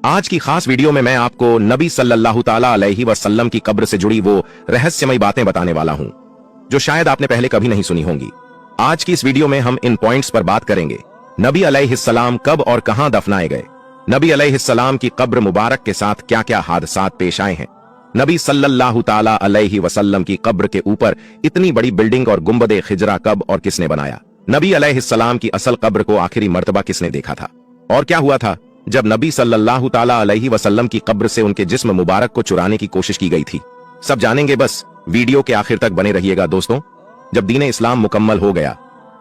आज की खास वीडियो में मैं आपको नबी सल्लल्लाहु ताला अलैहि वसल्लम की कब्र से जुड़ी वो रहस्यमयी बातें बताने वाला हूं जो शायद आपने पहले कभी नहीं सुनी होंगी। आज की इस वीडियो में हम इन पॉइंट्स पर बात करेंगे। नबी अलैहिस्सलाम कब और कहां दफनाए गए, नबी अलैहिस्सलाम की कब्र मुबारक के साथ क्या क्या हादसात पेश आए हैं, नबी सल्लल्लाहु ताला अलैहि वसल्लम की कब्र के ऊपर इतनी बड़ी बिल्डिंग और गुंबदे खिजरा कब और किसने बनाया, नबी अलैहिस्सलाम की असल कब्र को आखिरी मर्तबा किसने देखा था, और क्या हुआ था जब नबी सल्लल्लाहु ताला अलैहि वसल्लम की कब्र से उनके जिस्म मुबारक को चुराने की कोशिश की गई थी। सब जानेंगे, बस वीडियो के आखिर तक बने रहिएगा दोस्तों। जब दीन इस्लाम मुकम्मल हो गया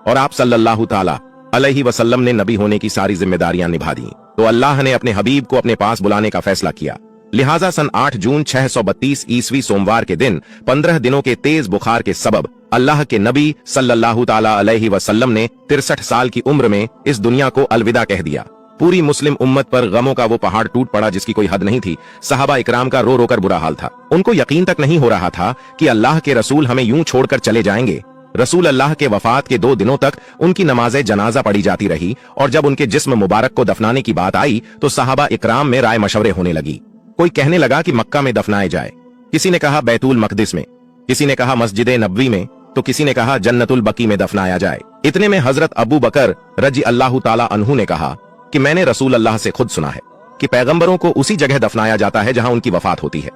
और आप सल्लल्लाहु ताला अलैहि वसल्लम ने नबी होने की सारी जिम्मेदारियां निभा दी, तो अल्लाह ने अपने हबीब को अपने पास बुलाने का फैसला किया। लिहाजा सन 8 जून 632 ईस्वी सोमवार के दिन 15 दिनों के तेज बुखार के सबब अल्लाह के नबी सल्लल्लाहु ताला अलैहि वसल्लम ने 63 साल की उम्र में इस दुनिया को अलविदा कह दिया। पूरी मुस्लिम उम्मत पर गमों का वो पहाड़ टूट पड़ा जिसकी कोई हद नहीं थी। सहाबा इकराम का रो रो कर बुरा हाल था। उनको यकीन तक नहीं हो रहा था कि अल्लाह के रसूल हमें यूं छोड़कर चले जाएंगे। रसूल अल्लाह के वफात के 2 दिनों तक उनकी नमाज़े जनाजा पढ़ी जाती रही और जब उनके जिस्म मुबारक को दफनाने की बात आई तो सहाबा इकराम में राय मशवरे होने लगी। कोई कहने लगा कि मक्का में दफनाए जाए, किसी ने कहा बैतुल मकदिस में, किसी ने कहा मस्जिद नबवी में, तो किसी ने कहा जन्नतुल बकी में दफनाया जाए। इतने में हजरत अबू बकर रजी अल्लाह ताला अन्हु ने कहा कि मैंने रसूल अल्लाह से खुद सुना है कि पैगंबरों को उसी जगह दफनाया जाता है जहां उनकी वफात होती है।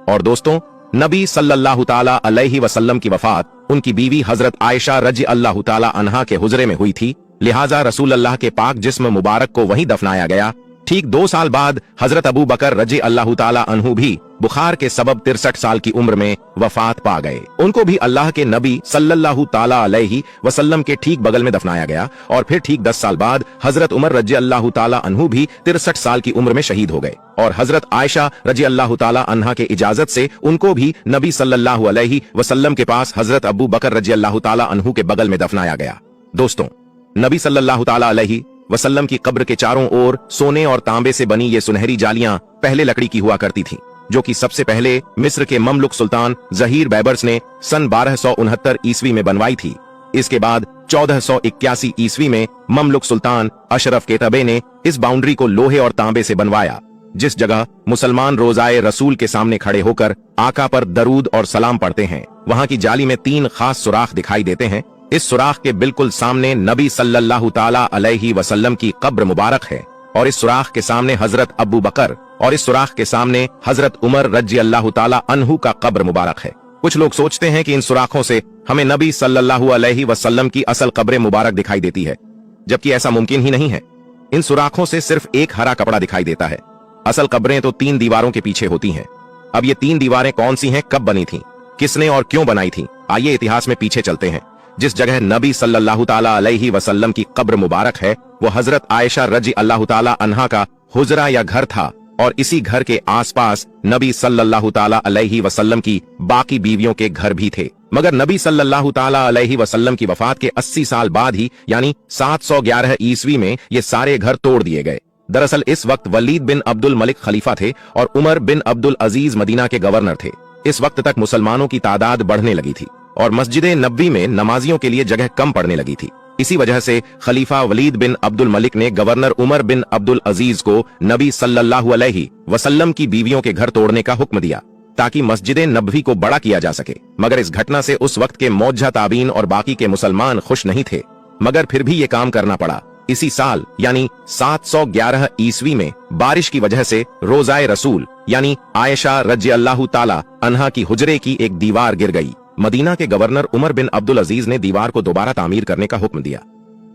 और दोस्तों, नबी सल्लल्लाहु ताला अलैहि वसल्लम की वफात उनकी बीवी हजरत आयशा रजी अल्लाह ताला अन्हा के हुजरे में हुई थी। लिहाजा रसूल अल्लाह के पाक जिस्म मुबारक को वहीं दफनाया गया। ठीक 2 साल बाद हजरत अबू बकर रजी अल्लाह ताला अन्हु भी बुखार के सबब 63 साल की उम्र में वफात पा गए। उनको भी अल्लाह के नबी सल्लल्लाहु ताला अलैहि वसल्लम के ठीक बगल में दफनाया गया। और फिर ठीक 10 साल बाद हजरत उमर रजी अल्लाह ताला अन्हु भी 63 साल की उम्र में शहीद हो गए और हजरत आयशा रजी अल्लाह ताला अन्हा के इजाजत से उनको भी नबी सल्लल्लाहु अलैहि वसल्लम के पास हजरत अबू बकर रजी अल्लाह ताला अन्हु के बगल में दफनाया गया। दोस्तों, नबी सल्लल्लाहु ताला अलैहि वसल्लम की कब्र के चारों ओर सोने और तांबे से बनी ये सुनहरी जालियां पहले लकड़ी की हुआ करती थीं, जो कि सबसे पहले मिस्र के ममलुक सुल्तान जहीर बैबर्स ने सन 1269 ईस्वी में बनवाई थी। इसके बाद 1481 ईस्वी में ममलुक सुल्तान अशरफ केतबे ने इस बाउंड्री को लोहे और तांबे से बनवाया। जिस जगह मुसलमान रोजाए रसूल के सामने खड़े होकर आका पर दरूद और सलाम पढ़ते हैं, वहां की जाली में 3 खास सुराख दिखाई देते हैं। इस सुराख के बिल्कुल सामने नबी सल्लल्लाहु ताला अलैहि वसल्लम की कब्र मुबारक है और इस सुराख के सामने हजरत अबू बकर और इस सुराख के सामने हजरत उमर रजी अल्लाह ताला अन्हु का कब्र मुबारक है। कुछ लोग सोचते हैं कि इन सुराखों से हमें नबी सल्लल्लाहु अलैहि वसल्लम की असल कब्र मुबारक दिखाई देती है, जबकि ऐसा मुमकिन ही नहीं है। इन सुराखों से सिर्फ एक हरा कपड़ा दिखाई देता है। असल कब्रें तो 3 दीवारों के पीछे होती हैं। अब ये 3 दीवारें कौन सी हैं, कब बनी थी, किसने और क्यों बनाई थी, आइए इतिहास में पीछे चलते हैं। जिस जगह नबी सल्लल्लाहु ताला अलैहि वसल्लम की कब्र मुबारक है वो हजरत आयशा रजी अल्लाह ताला अन्हा का हुजरा या घर था और इसी घर के आसपास नबी सल्लल्लाहु ताला अलैहि वसल्लम की बाकी बीवियों के घर भी थे। मगर नबी सल्लल्लाहु ताला अलैहि वसल्लम की वफात के 80 साल बाद ही यानी 711 ईस्वी में ये सारे घर तोड़ दिए गए। दरअसल इस वक्त वलीद बिन अब्दुल मलिक खलीफा थे और उमर बिन अब्दुल अजीज मदीना के गवर्नर थे। इस वक्त तक मुसलमानों की तादाद बढ़ने लगी थी और मस्जिद नबवी में नमाजियों के लिए जगह कम पड़ने लगी थी। इसी वजह से खलीफा वलीद बिन अब्दुल मलिक ने गवर्नर उमर बिन अब्दुल अजीज को नबी सल्लल्लाहु अलैहि वसल्लम की बीवियों के घर तोड़ने का हुक्म दिया ताकि मस्जिद नबवी को बड़ा किया जा सके। मगर इस घटना से उस वक्त के मौजूदा ताबीन और बाकी के मुसलमान खुश नहीं थे, मगर फिर भी ये काम करना पड़ा। इसी साल यानी 711 ईस्वी में बारिश की वजह से रोजाए रसूल यानी आयशा रजी अल्लाह ताला अन्हा की हुजरे की एक दीवार गिर गई। मदीना के गवर्नर उमर बिन अब्दुल अजीज ने दीवार को दोबारा तामीर करने का हुक्म दिया।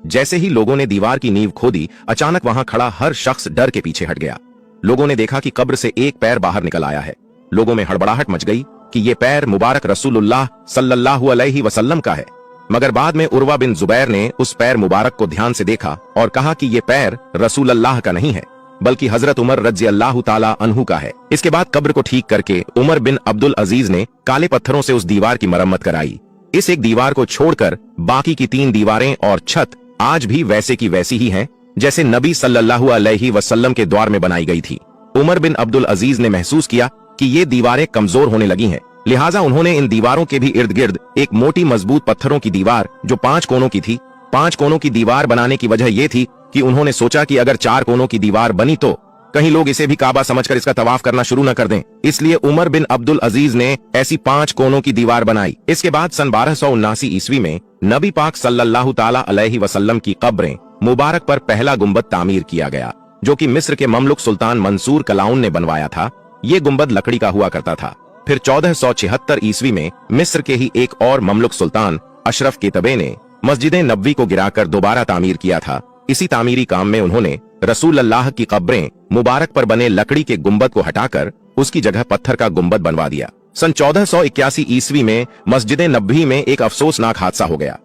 जैसे ही लोगों ने दीवार की नींव खोदी, अचानक वहां खड़ा हर शख्स डर के पीछे हट गया। लोगों ने देखा कि कब्र से एक पैर बाहर निकल आया है। लोगों में हड़बड़ाहट मच गई कि ये पैर मुबारक रसूलुल्लाह सल्लल्लाहु अलैहि वसल्लम का है। मगर बाद में उर्वा बिन जुबैर ने उस पैर मुबारक को ध्यान से देखा और कहा कि ये पैर रसूल अल्लाह का नहीं है बल्कि हजरत उमर रजी अल्लाह ताला अन्हु का है। इसके बाद कब्र को ठीक करके उमर बिन अब्दुल अजीज ने काले पत्थरों से उस दीवार की मरम्मत कराई। इस एक दीवार को छोड़कर बाकी की 3 दीवारें और छत आज भी वैसे की वैसी ही हैं जैसे नबी सल्लल्लाहु अलैहि वसल्लम के दौर में बनाई गई थी। उमर बिन अब्दुल अजीज ने महसूस किया कि ये दीवारें कमजोर होने लगी हैं, लिहाजा उन्होंने इन दीवारों के भी इर्द गिर्द एक मोटी मजबूत पत्थरों की दीवार जो 5 कोनों की थी। 5 कोनों की दीवार बनाने की वजह यह थी कि उन्होंने सोचा कि अगर 4 कोनों की दीवार बनी तो कहीं लोग इसे भी काबा समझकर इसका तवाफ करना शुरू न कर दें। इसलिए उमर बिन अब्दुल अजीज ने ऐसी 5 कोनों की दीवार बनाई। इसके बाद सन 1279 ईस्वी में नबी पाक सल्लल्लाहु ताला अलैहि वसल्लम की कब्रें मुबारक पर पहला गुंबद तामीर किया गया, जो कि मिस्र के ममलुक सुल्तान मंसूर कलाउन ने बनवाया था। ये गुंबद लकड़ी का हुआ करता था। फिर 1476 ईस्वी में मिस्र के ही एक और ममलुक सुल्तान अशरफ केतबे ने मस्जिद नबवी को गिराकर दोबारा तामीर किया था। इसी तामीरी काम में उन्होंने रसूल अल्लाह की कब्रें मुबारक पर बने लकड़ी के गुंबद को हटाकर उसकी जगह पत्थर का गुंबद बनवा दिया। सन 1481 ईस्वी में मस्जिद नबवी में एक अफसोसनाक हादसा हो गया।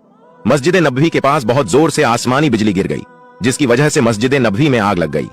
मस्जिद नबवी के पास बहुत जोर से आसमानी बिजली गिर गई, जिसकी वजह से मस्जिद नबवी में आग लग गई।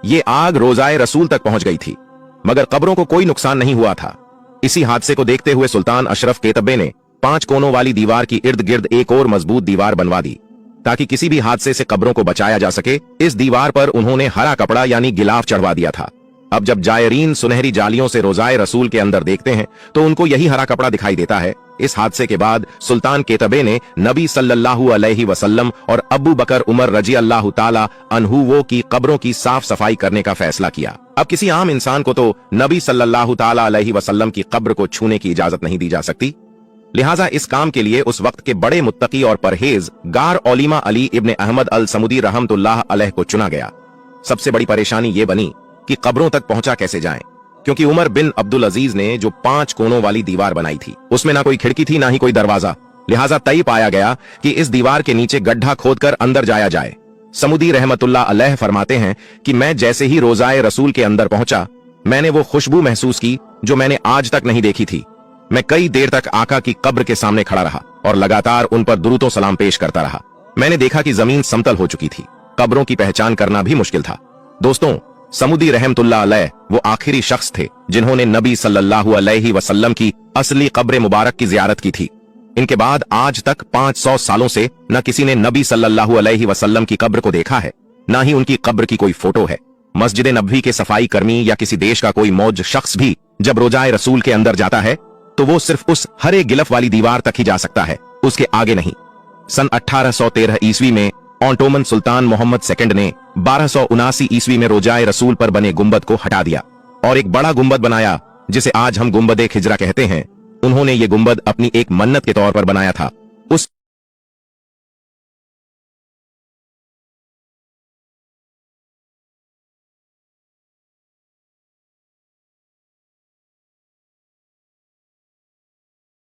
ये आग रोजाए रसूल तक पहुंच गई थी, मगर कब्रों को कोई नुकसान नहीं हुआ था। इसी हादसे को देखते हुए सुल्तान अशरफ केतबे ने 5 कोनों वाली दीवार की इर्द गिर्द एक और मजबूत दीवार बनवा दी, ताकि किसी भी हादसे से कब्रों को बचाया जा सके। इस दीवार पर उन्होंने हरा कपड़ा यानी गिलाफ चढ़वा दिया था। अब जब जायरीन सुनहरी जालियों से रोजाए रसूल के अंदर देखते हैं तो उनको यही हरा कपड़ा दिखाई देता है। इस हादसे के बाद सुल्तान केतबे ने नबी सल्लल्लाहु अलैहि वसल्लम और अबू बकर उमर रजी अल्लाह ताला अन्हु की कब्रों की साफ सफाई करने का फैसला किया। अब किसी आम इंसान को तो नबी सल्लल्लाहु ताला अलैहि वसल्लम की कब्र को छूने की इजाजत नहीं दी जा सकती। लिहाजा इस काम के लिए उस वक्त के बड़े मुत्तकी और परहेज गार औलिमा अली इब्ने अहमद अल समुदी रहमतुल्लाह अलैह को चुना गया। सबसे बड़ी परेशानी ये बनी कि कब्रों तक पहुंचा कैसे जाएं, क्योंकि उमर बिन अब्दुल अजीज ने जो 5 कोनों वाली दीवार बनाई थी उसमें ना कोई खिड़की थी ना ही कोई दरवाजा। लिहाजा तय पाया गया कि इस दीवार के नीचे गड्ढा खोदकर अंदर जाया जाए। समुदी रहमतुल्लाह अलैह फरमाते हैं कि मैं जैसे ही रोजाए रसूल के अंदर पहुंचा, मैंने वो खुशबू महसूस की जो मैंने आज तक नहीं देखी थी। मैं कई देर तक आका की कब्र के सामने खड़ा रहा और लगातार उन पर दुरूदो सलाम पेश करता रहा। मैंने देखा कि जमीन समतल हो चुकी थी, कब्रों की पहचान करना भी मुश्किल था। दोस्तों, समुदी रहमतुल्लाह अलैह वो आखिरी शख्स थे जिन्होंने नबी सल्लल्लाहु अलैहि वसल्लम की असली कब्र मुबारक की जियारत की थी। इनके बाद आज तक 500 सालों से न किसी ने नबी सल्लल्लाहु अलैहि वसल्लम की कब्र को देखा है, न ही उनकी कब्र की कोई फोटो है। मस्जिद नबवी के सफाई कर्मी या किसी देश का कोई मौज शख्स भी जब रोजाए रसूल के अंदर जाता है तो वो सिर्फ उस हरे गिलफ वाली दीवार तक ही जा सकता है, उसके आगे नहीं। सन 1813 ईस्वी में ऑटोमन सुल्तान मोहम्मद II ने 1279 ईस्वी में रोजाए रसूल पर बने गुंबद को हटा दिया और एक बड़ा गुंबद बनाया, जिसे आज हम गुंबद-ए-खिजरा कहते हैं। उन्होंने ये गुंबद अपनी एक मन्नत के तौर पर बनाया था